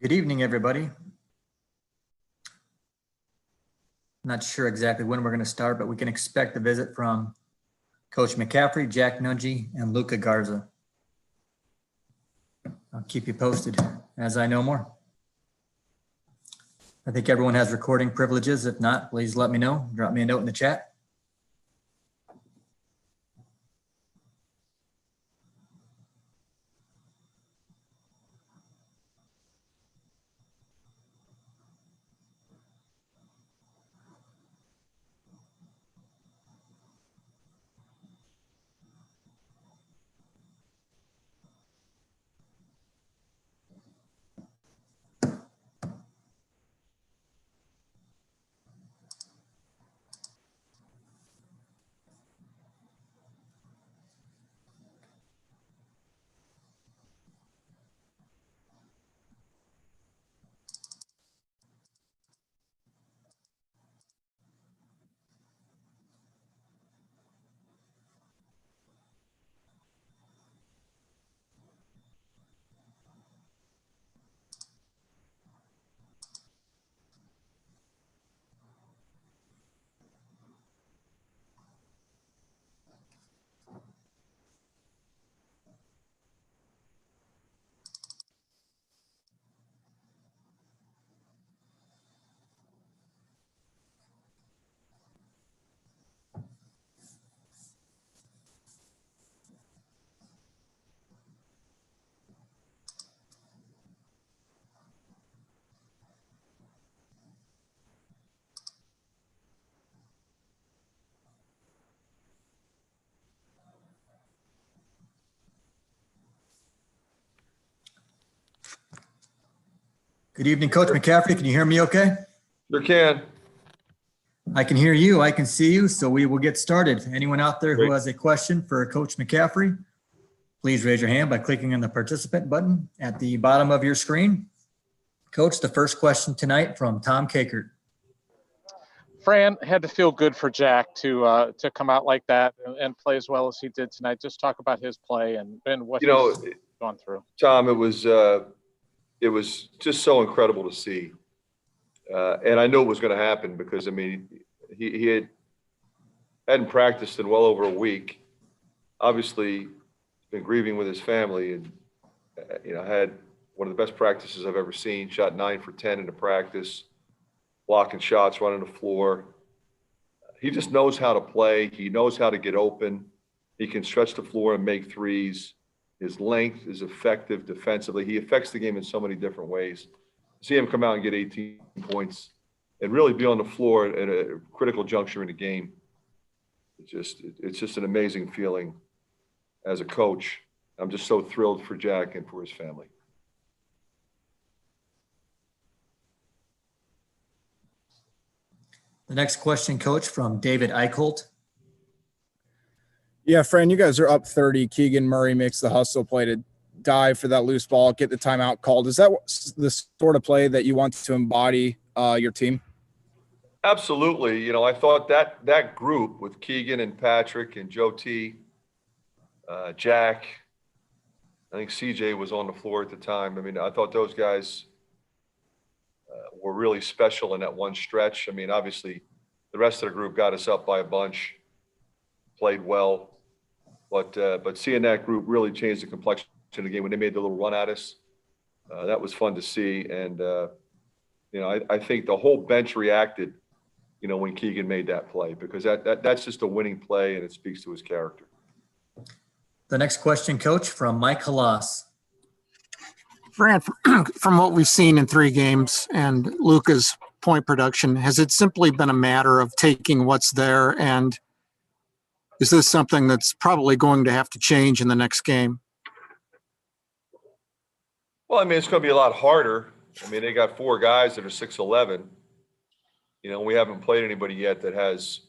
Good evening, everybody. Not sure exactly when we're going to start, but we can expect a visit from Coach McCaffrey, Jack Nunge, and Luca Garza. I'll keep you posted as I know more. I think everyone has recording privileges. If not, please let me know. Drop me a note in the chat. Good evening, Coach McCaffrey. Can you hear me okay? Sure can. I can hear you. I can see you. So we will get started. Anyone out there who has a question for Coach McCaffrey, please raise your hand by clicking on the participant button at the bottom of your screen. Coach, the first question tonight from Tom Kakert. Fran, had to feel good for Jack to come out like that and play as well as he did tonight. Just talk about his play and what he's gone through. Tom, it was just so incredible to see. And I knew it was going to happen because, I mean, he hadn't practiced in well over a week. Obviously, been grieving with his family and, had one of the best practices I've ever seen. Shot 9 for 10 in the practice, blocking shots, running the floor. He just knows how to play. He knows how to get open. He can stretch the floor and make threes. His length is effective defensively. He affects the game in so many different ways. See him come out and get 18 points and really be on the floor at a critical juncture in the game. It's just an amazing feeling as a coach. I'm just so thrilled for Jack and for his family. The next question, Coach, from David Eichholt. Yeah, Fran, you guys are up 30. Keegan Murray makes the hustle play to dive for that loose ball, get the timeout called. Is that the sort of play that you want to embody your team? Absolutely. I thought that group with Keegan and Patrick and Joe T, Jack, I think CJ was on the floor at the time. I mean, I thought those guys were really special in that one stretch. I mean, obviously, the rest of the group got us up by a bunch, played well. But seeing that group really changed the complexion of the game when they made the little run at us. That was fun to see. And, I think the whole bench reacted, when Keegan made that play, because that's just a winning play and it speaks to his character. The next question, Coach, from Mike Halas. Fran, from what we've seen in 3 games and Luca's point production, has it simply been a matter of taking what's there, and is this something that's probably going to have to change in the next game? Well, I mean, it's going to be a lot harder. I mean, they got 4 guys that are 6'11". We haven't played anybody yet that has,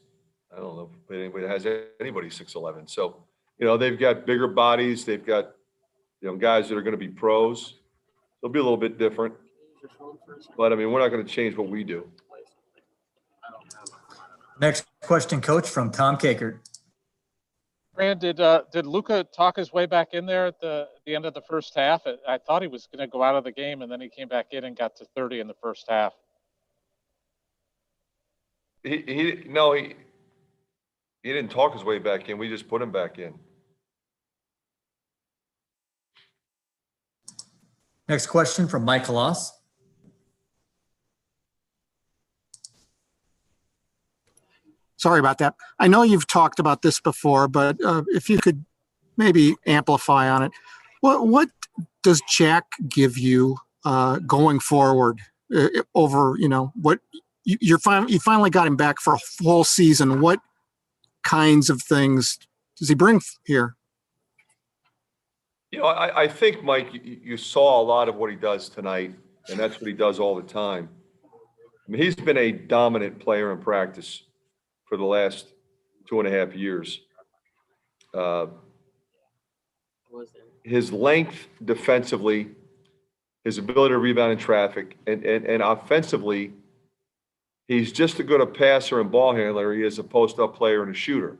I don't know if anybody has anybody 6'11". So, they've got bigger bodies. They've got, guys that are going to be pros. They'll be a little bit different. But, I mean, we're not going to change what we do. Next question, Coach, from Tom Kakert. Fran, did Luca talk his way back in there at the end of the first half? I thought he was going to go out of the game, and then he came back in and got to 30 in the first half. He didn't talk his way back in. We just put him back in. Next question from Mike Loss. Sorry about that. I know you've talked about this before, but if you could maybe amplify on it. What does Jack give you going forward over, what you finally got him back for a full season. What kinds of things does he bring here? I think, Mike, you saw a lot of what he does tonight, and that's what he does all the time. I mean, he's been a dominant player in practice for the last 2.5 years. His length defensively, his ability to rebound in traffic, and offensively, he's just as good a passer and ball handler he is a post-up player and a shooter.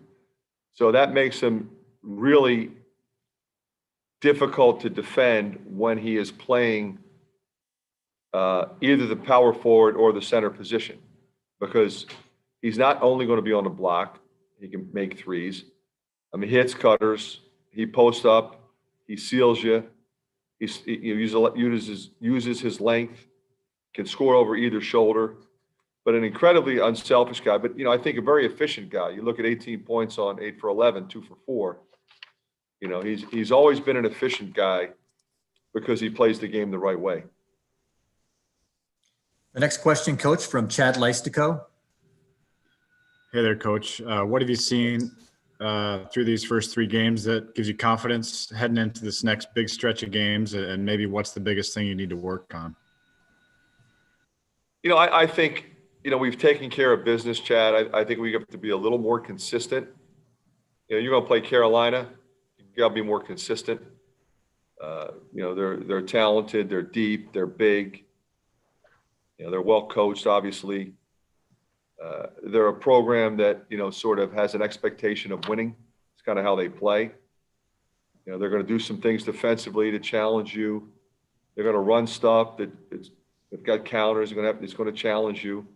So that makes him really difficult to defend when he is playing either the power forward or the center position, because he's not only going to be on the block, he can make threes. I mean, he hits cutters, he posts up, he seals you, he uses his length, can score over either shoulder, but an incredibly unselfish guy. But, I think a very efficient guy. You look at 18 points on 8 for 11, 2 for 4. He's always been an efficient guy because he plays the game the right way. The next question, Coach, from Chad Leistico. Hey there, Coach. What have you seen through these first 3 games that gives you confidence heading into this next big stretch of games, and maybe what's the biggest thing you need to work on? I think, we've taken care of business, Chad. I think we have to be a little more consistent. You're going to play Carolina. You got to be more consistent. They're talented. They're deep. They're big. They're well coached, obviously. They're a program that, sort of has an expectation of winning. It's kind of how they play. They're going to do some things defensively to challenge you. They're going to run stuff they've got counters. It's going to challenge you.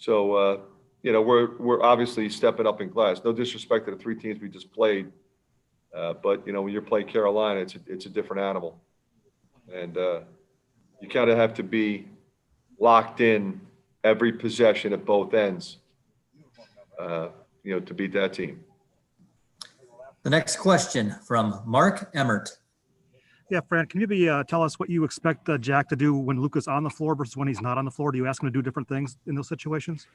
So, we're obviously stepping up in class. No disrespect to the 3 teams we just played, but when you're playing Carolina, it's a different animal, and you kind of have to be locked in every possession at both ends, to beat that team. The next question from Mark Emmert. Yeah, Fran, can you maybe tell us what you expect Jack to do when Luca's on the floor versus when he's not on the floor? Do you ask him to do different things in those situations?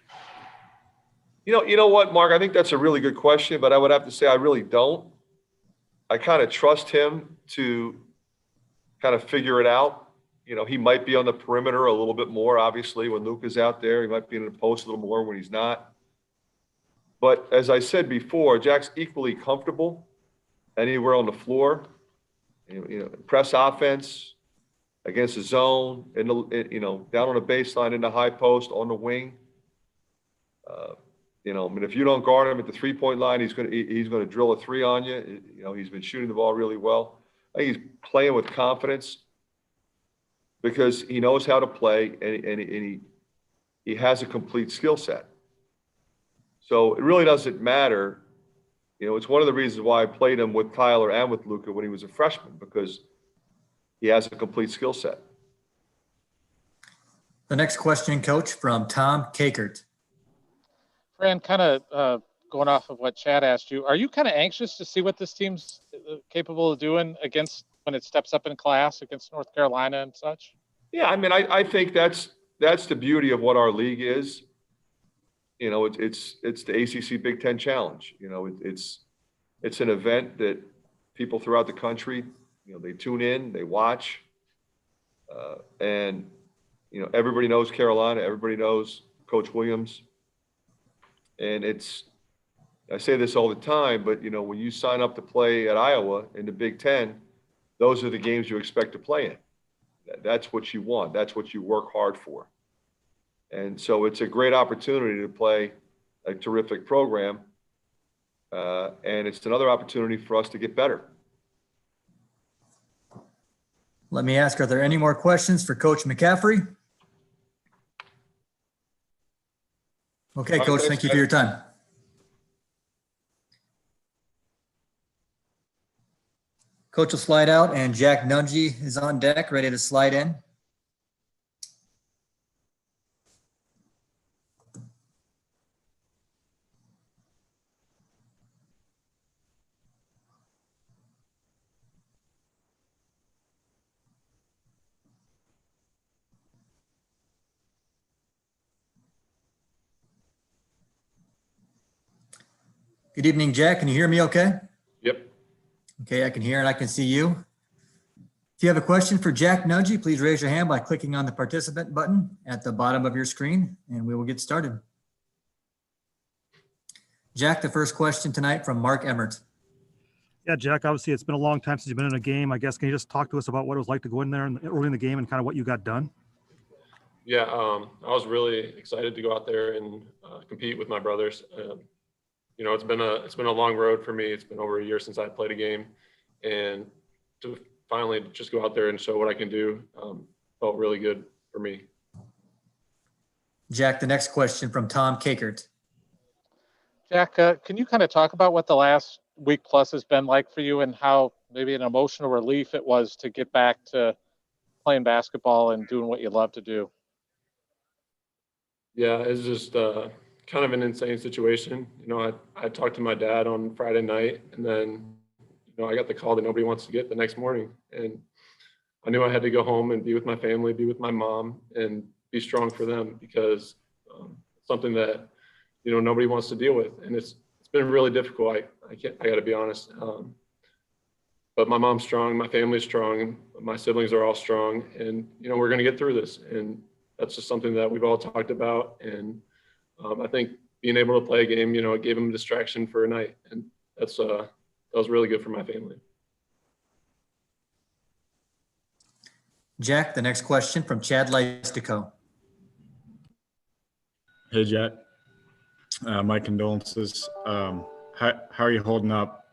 You know what, Mark? I think that's a really good question, but I would have to say I really don't. I kind of trust him to kind of figure it out. He might be on the perimeter a little bit more, obviously, when Luca's out there. He might be in the post a little more when he's not. But as I said before, Jack's equally comfortable anywhere on the floor. Press offense against the zone, down on the baseline, in the high post, on the wing. If you don't guard him at the 3-point line, he's going to drill a 3 on you. He's been shooting the ball really well. I think he's playing with confidence because he knows how to play, and he has a complete skill set. So it really doesn't matter. It's one of the reasons why I played him with Tyler and with Luca when he was a freshman, because he has a complete skill set. The next question, Coach, from Tom Kakert. Fran, kind of going off of what Chad asked you, are you kind of anxious to see what this team's capable of doing when it steps up in class against North Carolina and such? Yeah, I mean, I think that's the beauty of what our league is. It's the ACC Big Ten Challenge. It's an event that people throughout the country, they tune in, they watch, and everybody knows Carolina, everybody knows Coach Williams, and I say this all the time, but when you sign up to play at Iowa in the Big Ten, those are the games you expect to play in. That's what you want. That's what you work hard for. And so it's a great opportunity to play a terrific program And it's another opportunity for us to get better. Let me ask, are there any more questions for Coach McCaffrey? Okay, Coach, thank you for your time. Coach will slide out, and Jack Nunge is on deck, ready to slide in. Good evening, Jack. Can you hear me okay? Yep. Okay, I can hear and I can see you. If you have a question for Jack Nunge, please raise your hand by clicking on the participant button at the bottom of your screen, and we will get started. Jack, the first question tonight from Mark Emmert. Yeah, Jack, obviously it's been a long time since you've been in a game. I guess, can you just talk to us about what it was like to go in there early in the game and kind of what you got done? Yeah, I was really excited to go out there and compete with my brothers. You know, it's been a long road for me. It's been over a year since I played a game, and to finally just go out there and show what I can do felt really good for me. Jack, the next question from Tom Kakert. Jack, can you kind of talk about what the last week plus has been like for you and how maybe an emotional relief it was to get back to playing basketball and doing what you love to do? Yeah, it's just kind of an insane situation. You know, I talked to my dad on Friday night, and then, you know, I got the call that nobody wants to get the next morning. And I knew I had to go home and be with my family, be with my mom, and be strong for them, because something that, you know, nobody wants to deal with. And it's been really difficult. I got to be honest. But my mom's strong, my family's strong, my siblings are all strong, and, you know, we're going to get through this. And that's just something that we've all talked about. And I think being able to play a game, you know, it gave them a distraction for a night, and that was really good for my family. Jack, the next question from Chad Leistico. Hey, Jack. My condolences. How are you holding up,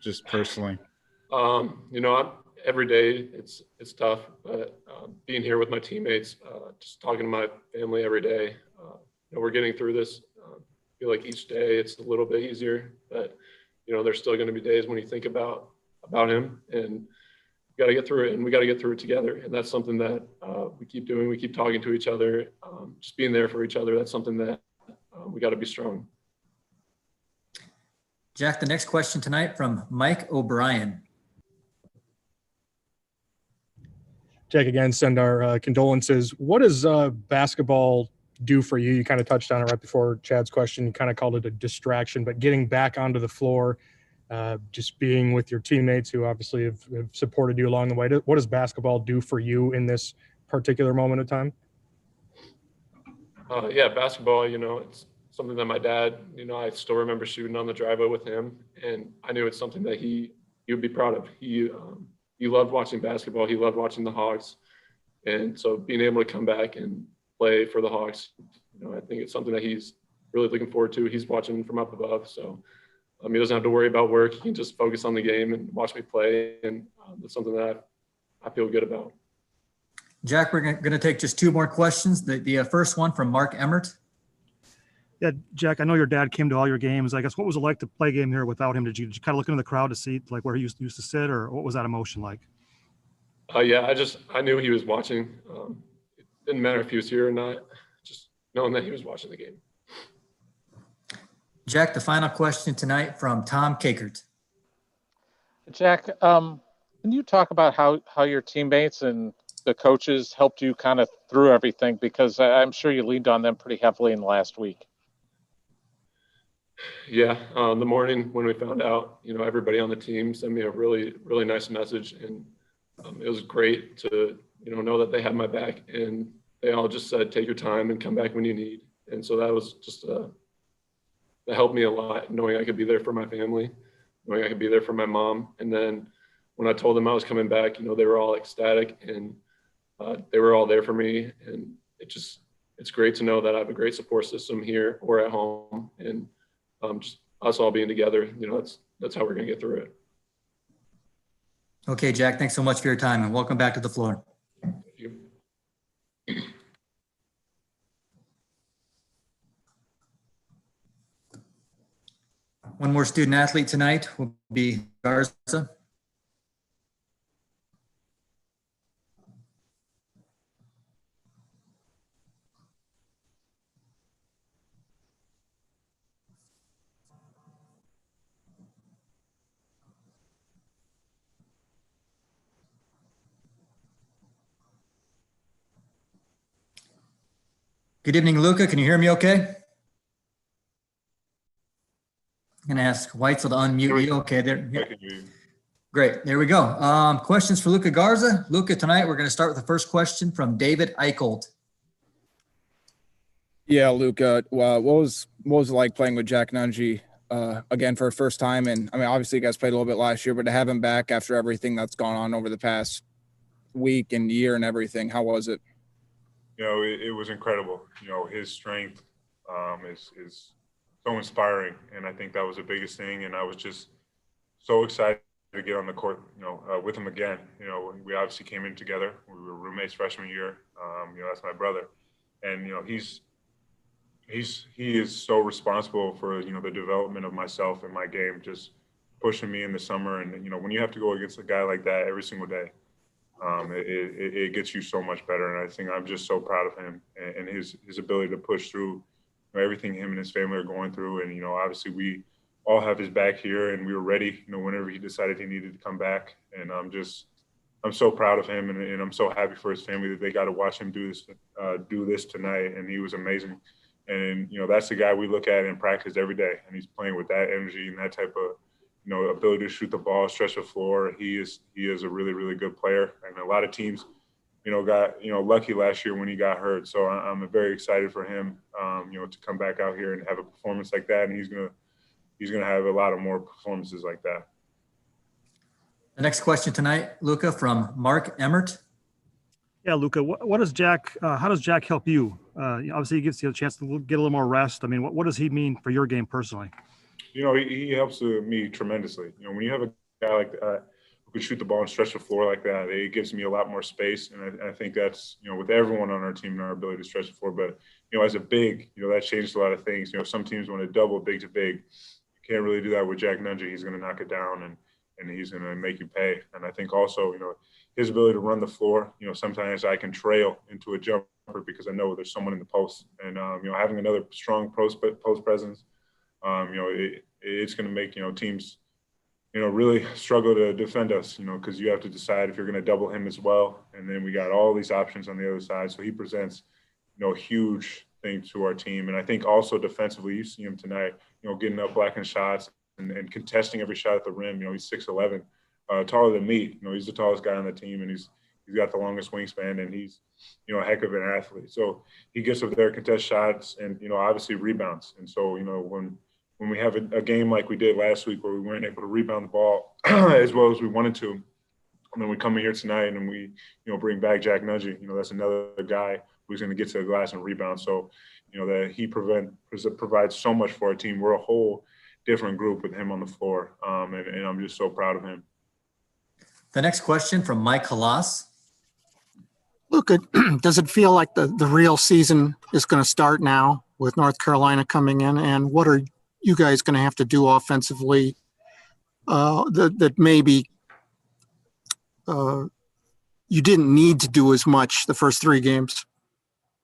just personally? You know, every day it's tough, but being here with my teammates, just talking to my family every day, you know, we're getting through this. I feel like each day it's a little bit easier, but, you know, there's still going to be days when you think about him, and we got to get through it, and we got to get through it together. And that's something that we keep doing. We keep talking to each other, just being there for each other. That's something that we got to be strong. Jack, the next question tonight from Mike O'Brien. Jack, again, send our condolences. What does basketball do for you? You kind of touched on it right before Chad's question. You kind of called it a distraction, but getting back onto the floor, just being with your teammates who obviously have supported you along the way. What does basketball do for you in this particular moment of time? Yeah, basketball, you know, it's something that my dad, you know, I still remember shooting on the driveway with him, and I knew it's something that he would be proud of. He loved watching basketball. He loved watching the Hawks. And so being able to come back and play for the Hawks, you know, I think it's something that he's really looking forward to. He's watching from up above. So he doesn't have to worry about work. He can just focus on the game and watch me play. And that's something that I feel good about. Jack, we're going to take just two more questions. The first one from Mark Emmert. Yeah, Jack, I know your dad came to all your games. I guess, what was it like to play a game here without him? Did you kind of look into the crowd to see like where he used to sit, or what was that emotion like? Yeah, I knew he was watching. It didn't matter if he was here or not, just knowing that he was watching the game. Jack, the final question tonight from Tom Kakert. Jack, can you talk about how your teammates and the coaches helped you kind of through everything? Because I'm sure you leaned on them pretty heavily in the last week. Yeah, the morning when we found out, you know, everybody on the team sent me a really, really nice message, and it was great to, you know that they had my back, and they all just said, take your time and come back when you need. And so that was just, that helped me a lot, knowing I could be there for my family, knowing I could be there for my mom. And then when I told them I was coming back, you know, they were all ecstatic, and they were all there for me. And it's great to know that I have a great support system here or at home. And us all being together, that's how we're going to get through it. Okay, Jack, thanks so much for your time and welcome back to the floor. Thank you. One more student athlete tonight will be Garza. Good evening, Luca. Can you hear me okay? I'm going to ask Weitzel to unmute you. Okay, there. Yeah. Great. There we go. Questions for Luca Garza. Luca, tonight we're going to start with the first question from David Eicholt. Yeah, Luca. What was it like playing with Jack Nunge again for a first time? And I mean, obviously you guys played a little bit last year, but to have him back after everything that's gone on over the past week and year and everything, how was it? It was incredible. His strength is so inspiring, and I think that was the biggest thing. And I was just so excited to get on the court, with him again. We obviously came in together. We were roommates freshman year. That's my brother, and he is so responsible for the development of myself and my game, just pushing me in the summer. And when you have to go against a guy like that every single day, it gets you so much better. And I think I'm just so proud of him and his ability to push through everything him and his family are going through. And obviously we all have his back here, and we were ready whenever he decided he needed to come back. And I'm so proud of him, and I'm so happy for his family that they got to watch him do this tonight. And he was amazing. And that's the guy we look at in practice every day, and he's playing with that energy and that type of ability to shoot the ball, stretch the floor. He is a really, really good player. And a lot of teams, got, lucky last year when he got hurt. So I'm very excited for him, to come back out here and have a performance like that. And he's going to have a lot of more performances like that. The next question tonight, Luca, from Mark Emmert. Yeah, Luca, what does Jack, how does Jack help you? Obviously he gives you a chance to get a little more rest. I mean, what does he mean for your game personally? He helps me tremendously. When you have a guy like that who can shoot the ball and stretch the floor like that, it gives me a lot more space. And I think that's, with everyone on our team and our ability to stretch the floor. But, as a big, that changed a lot of things. Some teams want to double big to big. You can't really do that with Jack Nunge. He's going to knock it down and he's going to make you pay. And I think also, his ability to run the floor, sometimes I can trail into a jumper because I know there's someone in the post. And, having another strong post presence, it's going to make, teams, really struggle to defend us, because you have to decide if you're going to double him as well. And then we got all these options on the other side. So he presents, a huge thing to our team. And I think also defensively, you see him tonight, getting up blocking shots and contesting every shot at the rim. He's 6'11", taller than me. He's the tallest guy on the team, and he's got the longest wingspan, and he's, a heck of an athlete. So he gets up there, contest shots, and, obviously rebounds. And so, when we have a game like we did last week where we weren't able to rebound the ball as well as we wanted to, and then we come in here tonight and we, bring back Jack Nunge, that's another guy who's going to get to the glass and rebound. So, that he provides so much for our team. We're a whole different group with him on the floor, and I'm just so proud of him. The next question from Mike Halas. Luca, does it feel like the real season is going to start now with North Carolina coming in? And what are you guys going to have to do offensively that maybe you didn't need to do as much the first three games?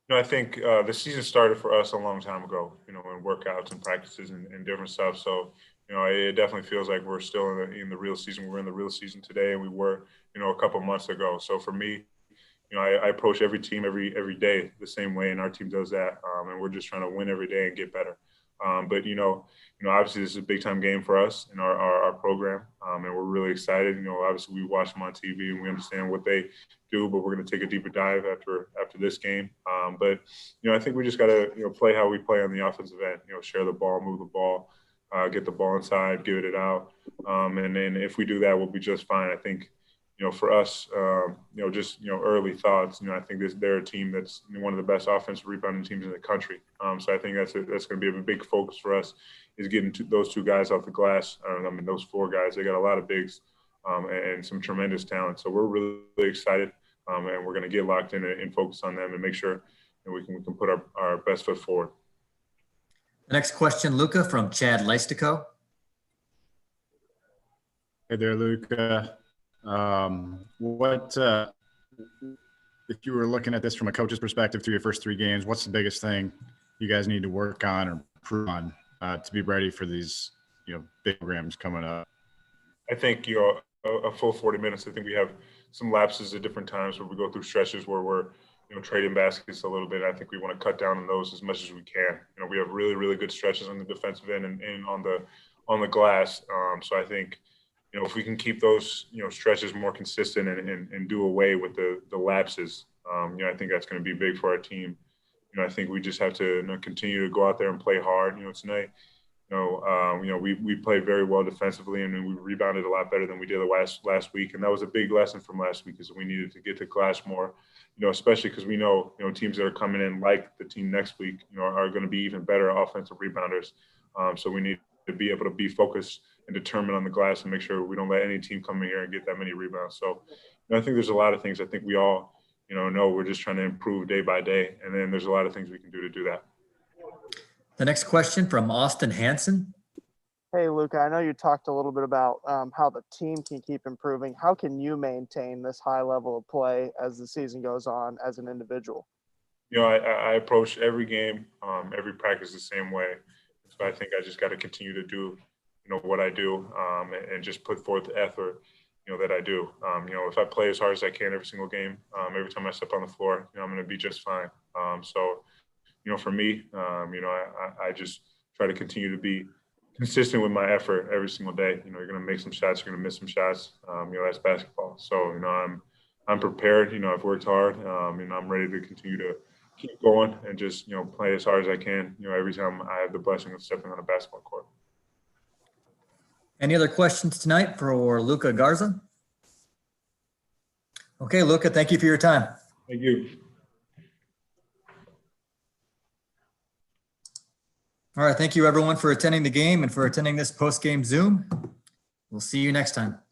I think the season started for us a long time ago, in workouts and practices and different stuff. So, it definitely feels like we're still in the real season. We're in the real season today, and we were, a couple months ago. So for me, I approach every team every day the same way, and our team does that. And we're just trying to win every day and get better. But, obviously this is a big time game for us in our program. And we're really excited. Obviously we watch them on TV and we understand what they do, but we're going to take a deeper dive after this game. But, I think we just got to, play how we play on the offensive end, share the ball, move the ball, get the ball inside, give it out. And then if we do that, we'll be just fine. I think, for us, just, early thoughts, I think they're a team that's one of the best offensive rebounding teams in the country. So I think that's going to be a big focus for us, is getting those two guys off the glass. Those four guys, they got a lot of bigs and some tremendous talent. So we're really, really excited, and we're going to get locked in and focus on them and make sure we can put our best foot forward. The next question, Luca, from Chad Leistico. Hey there, Luca. If you were looking at this from a coach's perspective through your first 3 games, what's the biggest thing you guys need to work on or improve on to be ready for these, big programs coming up? I think, a full 40 minutes. I think we have some lapses at different times where we go through stretches where we're, trading baskets a little bit. I think we want to cut down on those as much as we can. We have really, really good stretches on the defensive end and on the glass. So I think, if we can keep those, stretches more consistent and do away with the lapses, I think that's going to be big for our team. I think we just have to continue to go out there and play hard. Tonight, we played very well defensively, and we rebounded a lot better than we did last week. And that was a big lesson from last week, is we needed to get to glass more, especially because we know, teams that are coming in like the team next week, are going to be even better offensive rebounders. So we need to be able to be focused and determined on the glass and make sure we don't let any team come in here and get that many rebounds. So I think there's a lot of things I think we all, know we're just trying to improve day by day. And then there's a lot of things we can do to do that. The next question from Austin Hanson. Hey, Luca, I know you talked a little bit about how the team can keep improving. How can you maintain this high level of play as the season goes on as an individual? I approach every game, every practice the same way. So I think I just got to continue to do, what I do and just put forth the effort, that I do. If I play as hard as I can every single game, every time I step on the floor, I'm going to be just fine. So for me, I just try to continue to be consistent with my effort every single day. You're going to make some shots, you're going to miss some shots. That's basketball. So, I'm prepared. I've worked hard. I'm ready to continue to keep going and just, play as hard as I can, every time I have the blessing of stepping on a basketball court. Any other questions tonight for Luca Garza? Okay, Luca, thank you for your time. Thank you. All right, thank you everyone for attending the game and for attending this post-game Zoom. We'll see you next time.